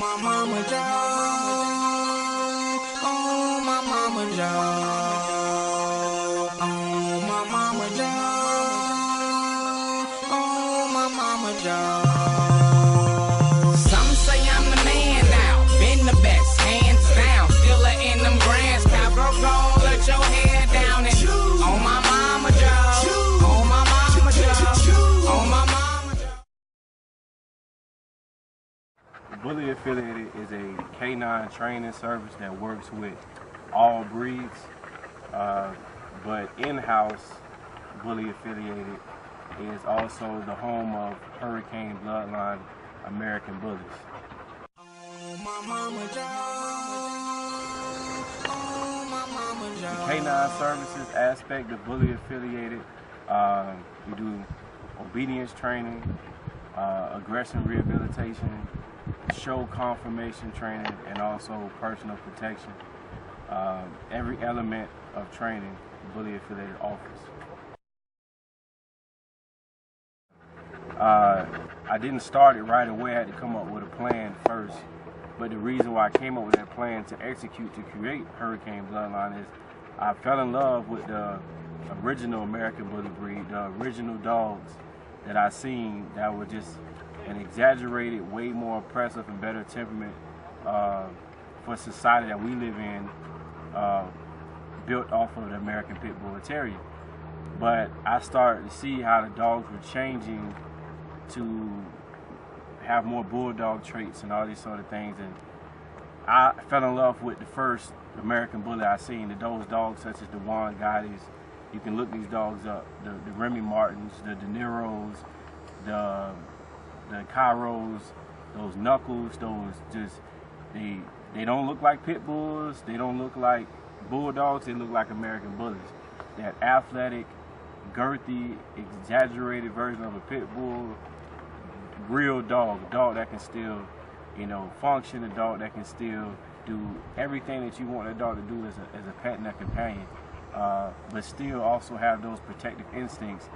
my mama dog. Oh, my mama dog. Oh, my mama dog. Oh, my mama dog. Some say I'm the man now, been the best, hands down. Still letting them grands pal, bro, let your hair down and on my mama dog. On my mama dog. On my mama dog. Bully Affiliated is a canine training service that works with all breeds, but in-house Bully Affiliated is also the home of Hurricane Bloodline American Bullies. The canine services aspect of Bully Affiliated, we do obedience training, aggression rehabilitation, show confirmation training, and also personal protection. Every element of training Bully Affiliated offers. I didn't start it right away. I had to come up with a plan first. But the reason why I came up with that plan to execute, to create Hurricane Bloodline, is I fell in love with the original American Bully breed, the original dogs that I seen that were just an exaggerated, way more oppressive and better temperament for society that we live in, built off of the American Pit Bull Terrier. But I started to see how the dogs were changing to have more bulldog traits and all these sort of things, and I fell in love with the first American Bully I seen. Those dogs such as the Juan Gottis, you can look these dogs up, the Remy Martins, the De Niros, the Cairos, those Knuckles, those just, they don't look like pit bulls, they don't look like bulldogs, they look like American Bullies. That athletic, girthy, exaggerated version of a pit bull, real dog, a dog that can still, function, a dog that can still do everything that you want a dog to do as a pet and a companion, but still also have those protective instincts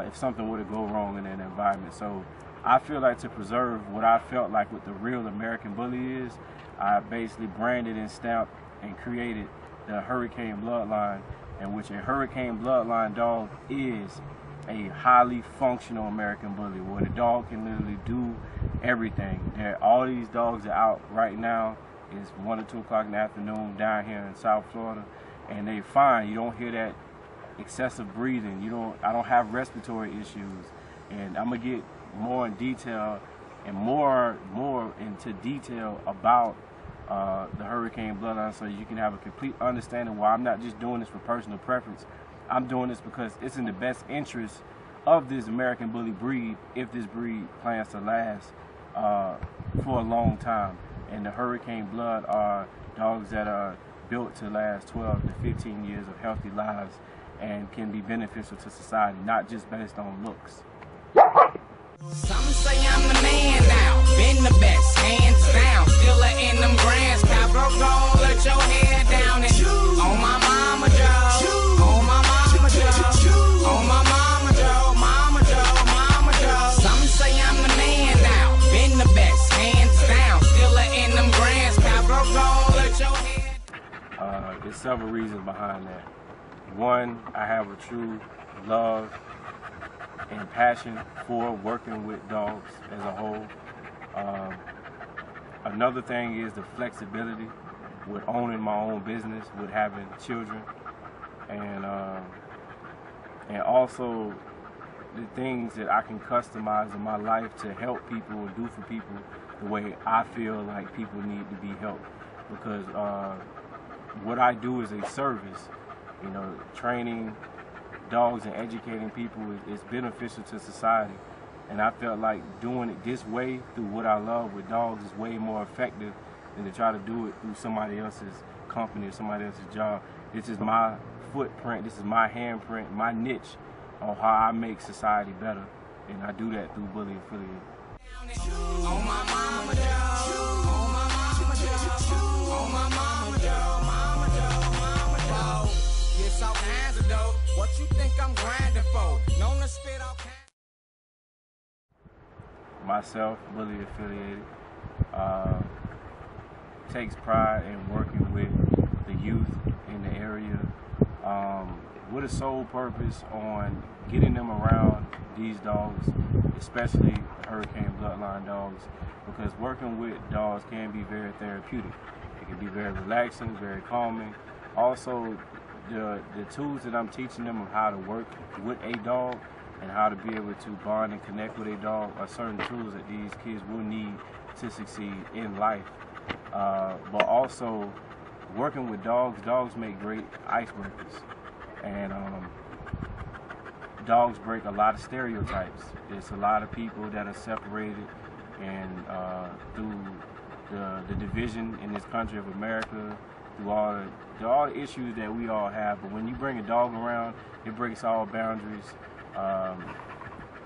if something were to go wrong in an environment. So I feel like to preserve what I felt like what the real American Bully is, I basically branded and stamped and created the Hurricane Bloodline, in which a Hurricane Bloodline dog is a highly functional American Bully, where the dog can literally do everything. All these dogs are out right now. It's 1 or 2 o'clock in the afternoon down here in South Florida, and they fine. You don't hear that excessive breathing. I don't have respiratory issues, and I'm gonna get more in detail and more into detail about the Hurricane Bloodline, so you can have a complete understanding why I'm not just doing this for personal preference. I'm doing this because it's in the best interest of this American Bully breed, if this breed plans to last for a long time. And the Hurricane Blood are dogs that are built to last 12 to 15 years of healthy lives and can be beneficial to society, not just based on looks. Some say I'm the man now, been the best, hands down. Still letting them grands pal, bro, let your hair down and on my mama dog. On my mama dog. On my mama dog, mama dog, mama dog. Some say I'm the man now, been the best, hands down. Still letting them grands pal, bro, let your hair down. There's several reasons behind that. One, I have a true love and passion for working with dogs as a whole. Another thing is the flexibility with owning my own business, with having children, and also the things that I can customize in my life to help people and do for people the way I feel like people need to be helped. Because what I do is a service, training dogs and educating people is beneficial to society, and I felt like doing it this way through what I love with dogs is way more effective than to try to do it through somebody else's company or somebody else's job. This is my footprint, this is my handprint, my niche on how I make society better, and I do that through Bully Affiliated. On my mama dog, on my mama dog, on my mama dog, mama dog, mama dog. It's all kinds of dope. What you think I'm grinding for? Known to spit all kinds. Myself, Bully Affiliated. takes pride in working with the youth in the area with a sole purpose on getting them around these dogs, especially hurricane bloodline dogs, because working with dogs can be very therapeutic. It can be very relaxing, very calming. Also, the tools that I'm teaching them of how to work with a dog and how to be able to bond and connect with a dog are certain tools that these kids will need to succeed in life. But also, working with dogs make great icebreakers. And dogs break a lot of stereotypes. There's a lot of people that are separated and through the division in this country of America, through all the issues that we all have. But when you bring a dog around, it breaks all boundaries.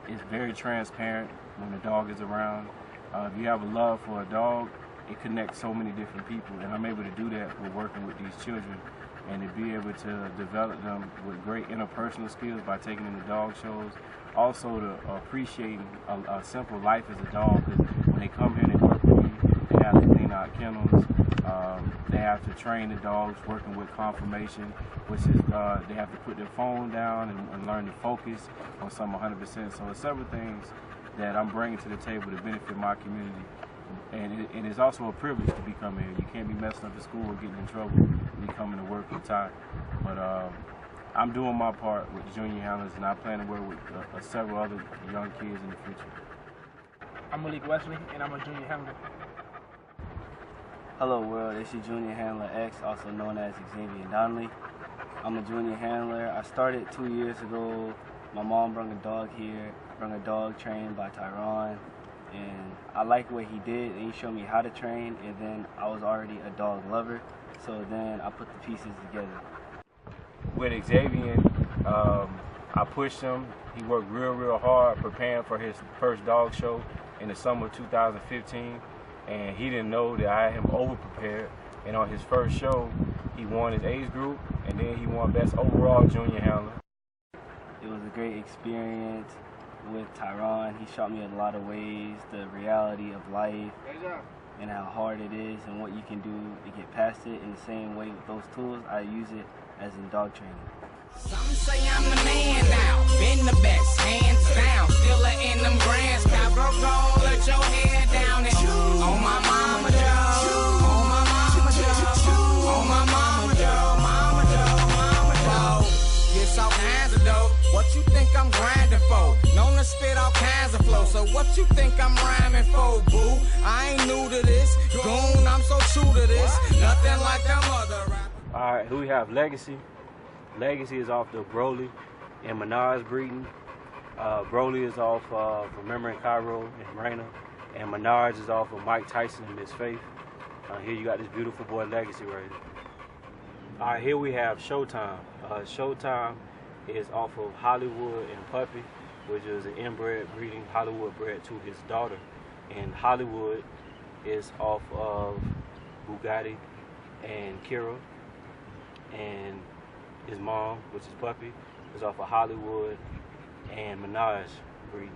It's very transparent when the dog is around. If you have a love for a dog, it connects so many different people, and I'm able to do that with working with these children and to be able to develop them with great interpersonal skills by taking them to dog shows. Also to appreciating a simple life as a dog, because when they come here and they work with me, they have to clean out kennels, they have to train the dogs working with conformation, which is they have to put their phone down and learn to focus on something 100%. So there's several things that I'm bringing to the table to benefit my community. And it is also a privilege to be coming here. You can't be messing up at school or getting in trouble when you coming to work with Ty. But I'm doing my part with junior handlers, and I plan to work with several other young kids in the future. I'm Malik Wesley, and I'm a junior handler. Hello world, it's your junior handler X, also known as Xavier Donnelly. I'm a junior handler. I started 2 years ago. My mom brought a dog here, brought a dog trained by Tyron. And I liked what he did, and he showed me how to train, and then I was already a dog lover, so then I put the pieces together. With Xavier, I pushed him. He worked real hard preparing for his first dog show in the summer of 2015, and he didn't know that I had him over-prepared. And on his first show, he won his age group, and then he won Best Overall Junior Handler. It was a great experience with Tyron. He showed me a lot of ways, the reality of life and how hard it is and what you can do to get past it. In the same way with those tools, I use it as in dog training. Some say I'm the man now, been the best, hands down, still in them grands, Cabro, go let your head down and on my mama Joe, on my mama Joe, on my mama Joe, mama Joe, gets all kinds of dope. What you think I'm grinding for? Known to spit all kinds of flow. So what you think I'm rhyming for, boo? I ain't new to this. Goon, I'm so true to this. Nothing like them other rappers. All right, here we have Legacy. Legacy is off the Broly and Menard's breeding. Broly is off of Remembering Cairo and Raina. And Menard's is off of Mike Tyson and Miss Faith. Here you got this beautiful boy Legacy right here. All right, here we have Showtime. Showtime is off of Hollywood and Puppy, which is an inbred breeding, Hollywood bred to his daughter. And Hollywood is off of Bugatti and Kira. And his mom, which is Puppy, is off of Hollywood and Minaj breeding.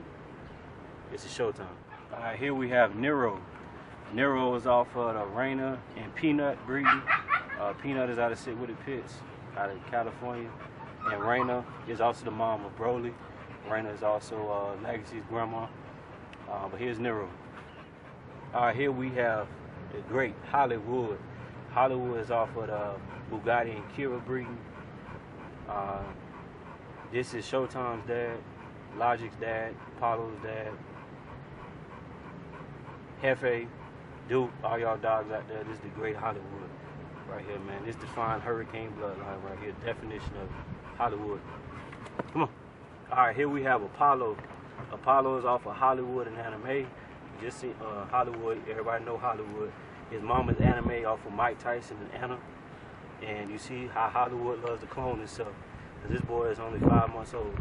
This is Showtime. All right, here we have Nero. Nero is off of the Raina and Peanut breeding. Peanut is out of Sit With It Pits, out of California. And Raina is also the mom of Broly. Raina is also Legacy's grandma. But here's Nero. All right, here we have the great Hollywood. Hollywood is off of the Bugatti and Kira breeding. This is Showtime's dad, Logic's dad, Apollo's dad, Hefe, Duke, all y'all dogs out there. This is the great Hollywood right here, man. This defines hurricane bloodline right here, definition of Hollywood. Come on. All right, here we have Apollo. Apollo is off of Hollywood and Anime. You just see Hollywood, everybody know Hollywood. His mama's Anime off of Mike Tyson and Anna. And you see how Hollywood loves to clone himself. This boy is only 5 months old,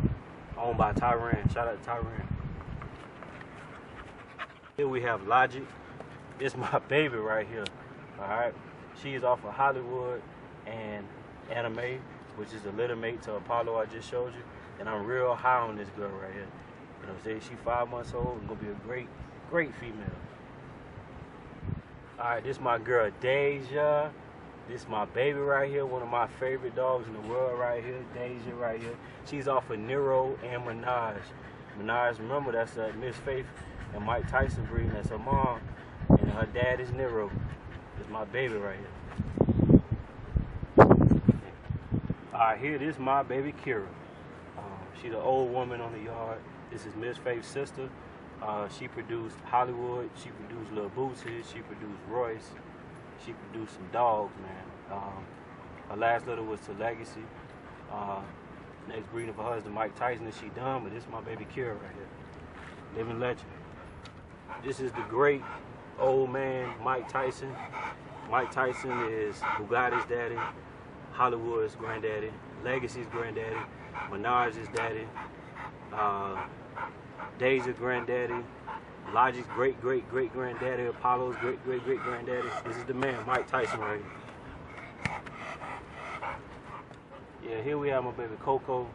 owned by Tyran. Shout out to Tyran. Here we have Logic. It's my baby right here. All right. She is off of Hollywood and Anime, which is the litter mate to Apollo I just showed you. And I'm real high on this girl right here. You know what I'm saying? She's 5 months old and gonna be a great female. All right, this my girl Deja. This my baby right here, one of my favorite dogs in the world right here, Deja right here. She's off of Nero and Minaj. Minaj, remember, that's Miss Faith and Mike Tyson breeding. That's her mom, and her dad is Nero. This my baby right here. All right, here, this my baby Kira. She's an old woman on the yard. This is Miss Faith's sister. She produced Hollywood, she produced Lil Bootsy, she produced Royce, she produced some dogs, man. Her last litter was to Legacy. Next breeding for her is the Mike Tyson, and she done, but this is my baby Kira right here. Living legend. This is the great old man, Mike Tyson. Mike Tyson is Bugatti's daddy, Hollywood's granddaddy, Legacy's granddaddy, Minaj's daddy, Deja's granddaddy, Logic's great-great-great-granddaddy, Apollo's great-great-great-granddaddy. This is the man, Mike Tyson right here. Yeah, here we have my baby Coco.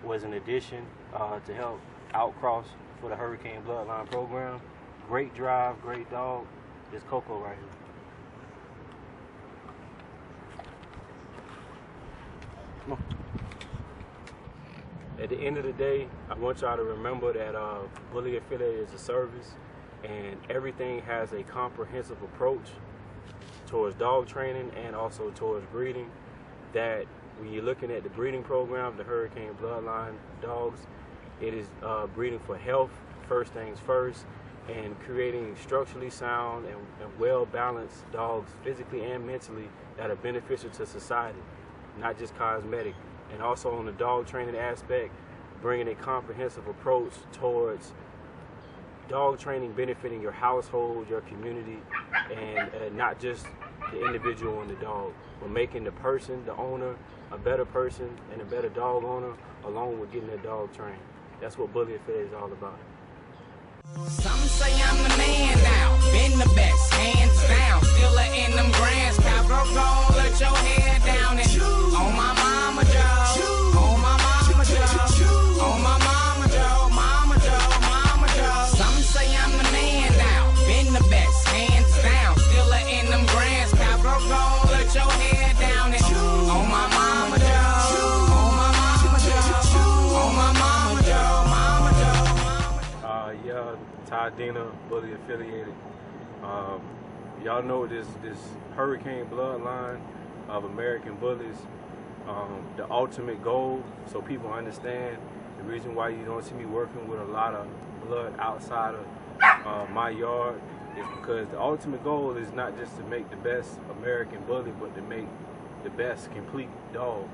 Was an addition to help outcross for the Hurricane Bloodline program. Great drive, great dog. This Coco right here. Come on. At the end of the day, I want y'all to remember that Bully Affiliated is a service, and everything has a comprehensive approach towards dog training and also towards breeding. That when you're looking at the breeding program, the Hurricane Bloodline dogs, it is breeding for health, first things first, and creating structurally sound and well-balanced dogs physically and mentally that are beneficial to society, not just cosmetic. And also on the dog training aspect, bringing a comprehensive approach towards dog training benefiting your household, your community, and not just the individual and the dog, but making the person, the owner, a better person and a better dog owner, along with getting their dog trained. That's what Bully Affiliated is all about. Some say I'm the man now, been the best, hands down, still in them grands, Cabro, go let your hair down and on my mama Joe, on my mama Joe, on my mama Joe, mama Joe, mama Joe. Some say I'm the man now, been the best, hands down, still in them grands, Cabro, go let your hair down and on my mama Joe, on my mama Joe, on my mama Joe, mama Joe, mama Joe. Yeah, Ty Dina, Bully Affiliated. Y'all know this Hurricane Bloodline of American Bullies, the ultimate goal, so people understand the reason why you don't see me working with a lot of blood outside of my yard is because the ultimate goal is not just to make the best American Bully, but to make the best complete dog.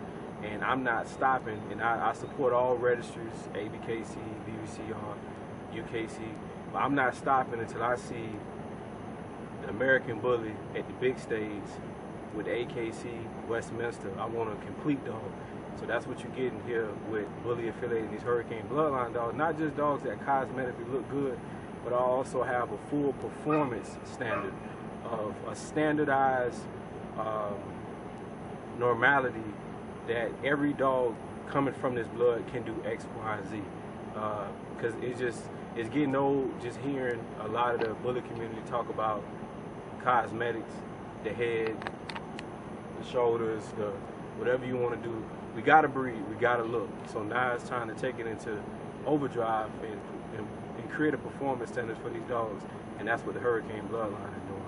And I'm not stopping, and I support all registries, ABKC, BBCR, UKC, but I'm not stopping until I see the American Bully at the big stage with AKC, Westminster. I want a complete dog. So that's what you're getting here with Bully Affiliated, these Hurricane Bloodline dogs. Not just dogs that cosmetically look good, but I also have a full performance standard of a standardized normality that every dog coming from this blood can do X, Y, and Z. Because it's getting old just hearing a lot of the bully community talk about cosmetics, the head, the shoulders, the whatever you want to do. We gotta breed, we gotta look. So now it's time to take it into overdrive and create a performance standard for these dogs, and that's what the Hurricane Bloodline is doing.